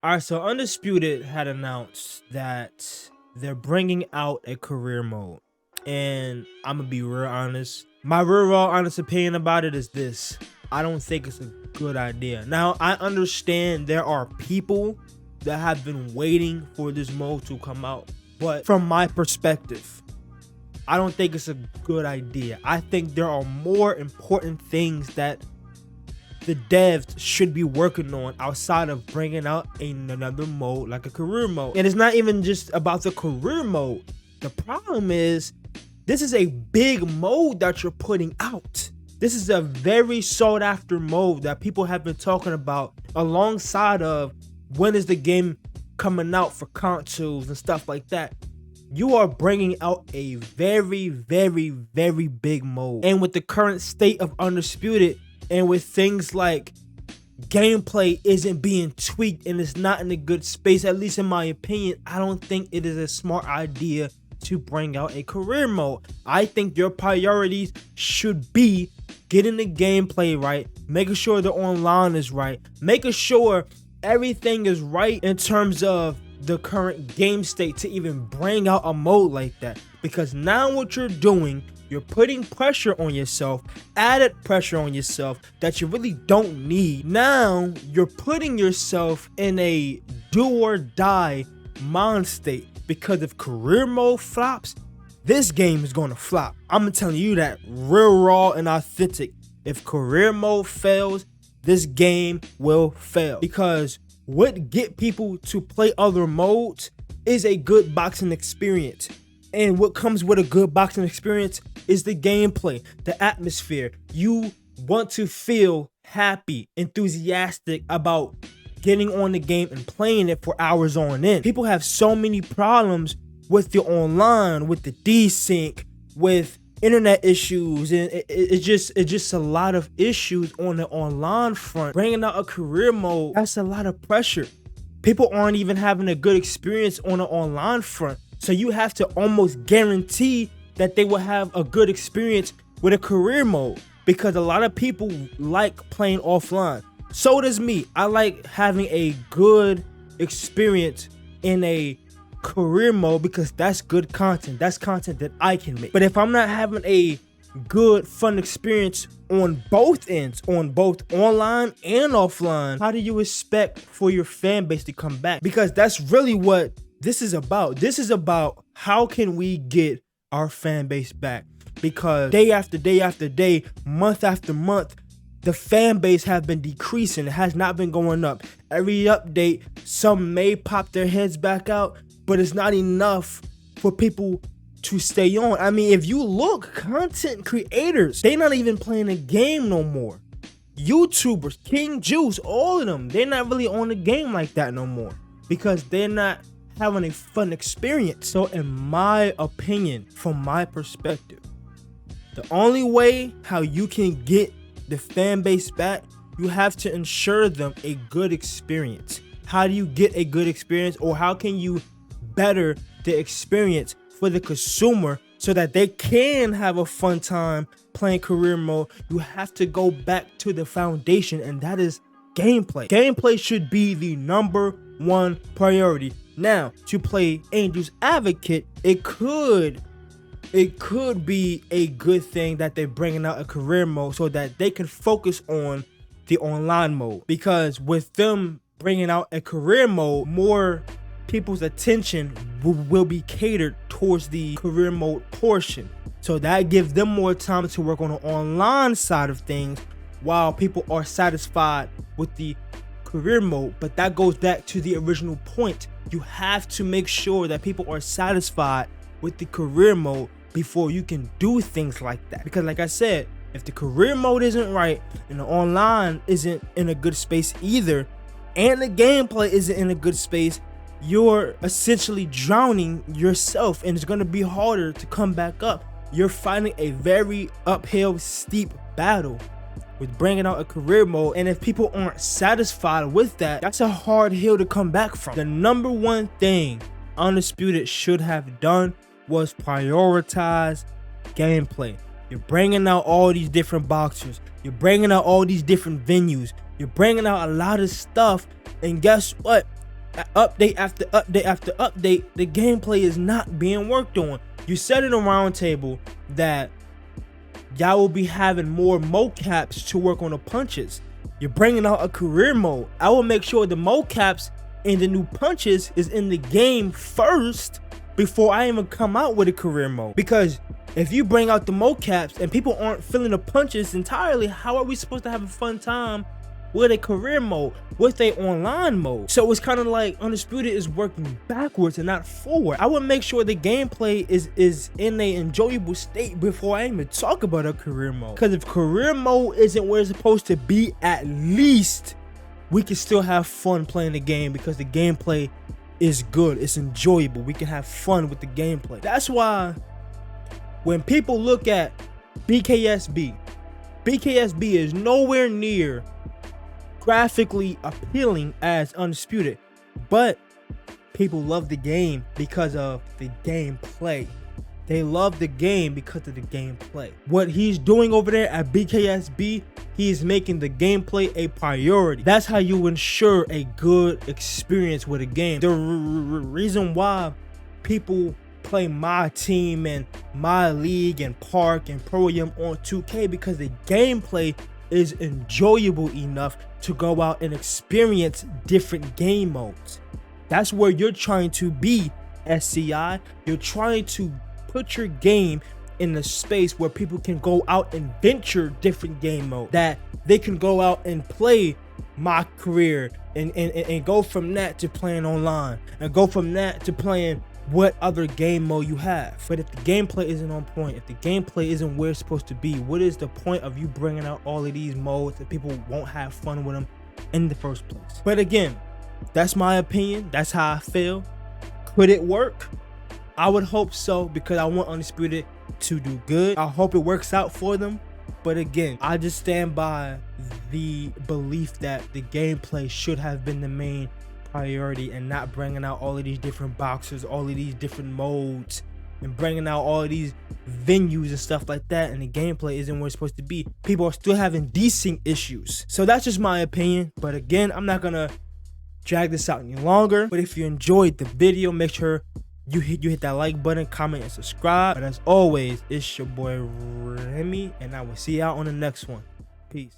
All right, so Undisputed had announced that they're bringing out a career mode. And I'm going to be real honest. My real raw honest opinion about it is this. I don't think it's a good idea. Now, I understand there are people that have been waiting for this mode to come out. But from my perspective, I don't think it's a good idea. I think there are more important things that the devs should be working on outside of bringing out another mode like a career mode. And it's not even just about the career mode. The problem is this is a big mode that you're putting out. This is a very sought after mode that people have been talking about alongside of when is the game coming out for consoles and stuff like that. You are bringing out a very, very, very big mode. And with the current state of Undisputed, and with things like gameplay isn't being tweaked and it's not in a good space, at least in my opinion, I don't think it is a smart idea to bring out a career mode. I think your priorities should be getting the gameplay right, making sure the online is right, making sure everything is right in terms of the current game state to even bring out a mode like that. Because now what you're doing, you're putting pressure on yourself, added pressure on yourself that you really don't need. Now you're putting yourself in a do or die mind state, because if career mode flops, this game is going to flop. I'm telling you that real raw and authentic. If career mode fails, this game will fail, because what get people to play other modes is a good boxing experience. And what comes with a good boxing experience is the gameplay, the atmosphere. You want to feel happy, enthusiastic about getting on the game and playing it for hours on end. People have so many problems with the online, with the desync, with internet issues, and it's just a lot of issues on the online front. Bringing out a career mode, that's a lot of pressure. People aren't even having a good experience on the online front. So you have to almost guarantee that they will have a good experience with a career mode, because a lot of people like playing offline. So does me. I like having a good experience in a career mode because that's good content. That's content that I can make. But if I'm not having a good, fun experience on both ends, on both online and offline, how do you expect for your fan base to come back? Because that's really what this is about. This is about how can we get our fan base back? Because day after day after day, month after month, the fan base have been decreasing. It has not been going up. Every update, some may pop their heads back out, but it's not enough for people to stay on. I mean, if you look, content creators, they're not even playing the game no more. YouTubers, King Juice, all of them, they're not really on the game like that no more, because they're not having a fun experience. So in my opinion, from my perspective, the only way how you can get the fan base back, you have to ensure them a good experience. How do you get a good experience, or how can you better the experience for the consumer so that they can have a fun time playing career mode? You have to go back to the foundation, and that is gameplay. Gameplay should be the number one priority. Now, to play Angel's Advocate, it could be a good thing that they're bringing out a career mode so that they can focus on the online mode. Because with them bringing out a career mode, more people's attention will be catered towards the career mode portion. So that gives them more time to work on the online side of things while people are satisfied with the career mode. But that goes back to the original point. You have to make sure that people are satisfied with the career mode before you can do things like that. Because like I said, if the career mode isn't right and the online isn't in a good space either, and the gameplay isn't in a good space, you're essentially drowning yourself, and it's going to be harder to come back up. You're fighting a very uphill, steep battle with bringing out a career mode, and if people aren't satisfied with that, that's a hard hill to come back from. The number one thing Undisputed should have done was prioritize gameplay. You're bringing out all these different boxers, you're bringing out all these different venues, you're bringing out a lot of stuff, and guess what? update after update after update, the gameplay is not being worked on. You said in a roundtable that y'all will be having more mocaps to work on the punches. You're bringing out a career mode. I will make sure the mocaps and the new punches is in the game first before I even come out with a career mode. Because if you bring out the mocaps and people aren't feeling the punches entirely, how are we supposed to have a fun time with a career mode, with a online mode? So it's kind of like Undisputed is working backwards and not forward. I would make sure the gameplay is in a enjoyable state before I even talk about a career mode. Because if career mode isn't where it's supposed to be, at least we can still have fun playing the game, because the gameplay is good, it's enjoyable, we can have fun with the gameplay. That's why when people look at BKSB is nowhere near graphically appealing as Undisputed, but people love the game because of the gameplay. They love the game because of the gameplay. What he's doing over there at BKSB, he's making the gameplay a priority. That's how you ensure a good experience with a game. The reason why people play my team and my league and park and pro-am on 2K, because the gameplay is enjoyable enough to go out and experience different game modes. That's where you're trying to be, SCI. You're trying to put your game in a space where people can go out and venture different game mode, that they can go out and play my career and go from that to playing online, and go from that to playing what other game mode you have. But if the gameplay isn't on point, if the gameplay isn't where it's supposed to be, what is the point of you bringing out all of these modes if people won't have fun with them in the first place? But again, that's my opinion. That's how I feel. Could it work? I would hope so, because I want Undisputed to do good. I hope it works out for them. But again, I just stand by the belief that the gameplay should have been the main priority, and not bringing out all of these different boxes, all of these different modes, and bringing out all of these venues and stuff like that, and the gameplay isn't where it's supposed to be. People are still having desync issues. So that's just my opinion. But again, I'm not gonna drag this out any longer. But if you enjoyed the video, make sure you hit that like button, comment, and subscribe. But as always, it's your boy Remy, and I will see y'all on the next one. Peace.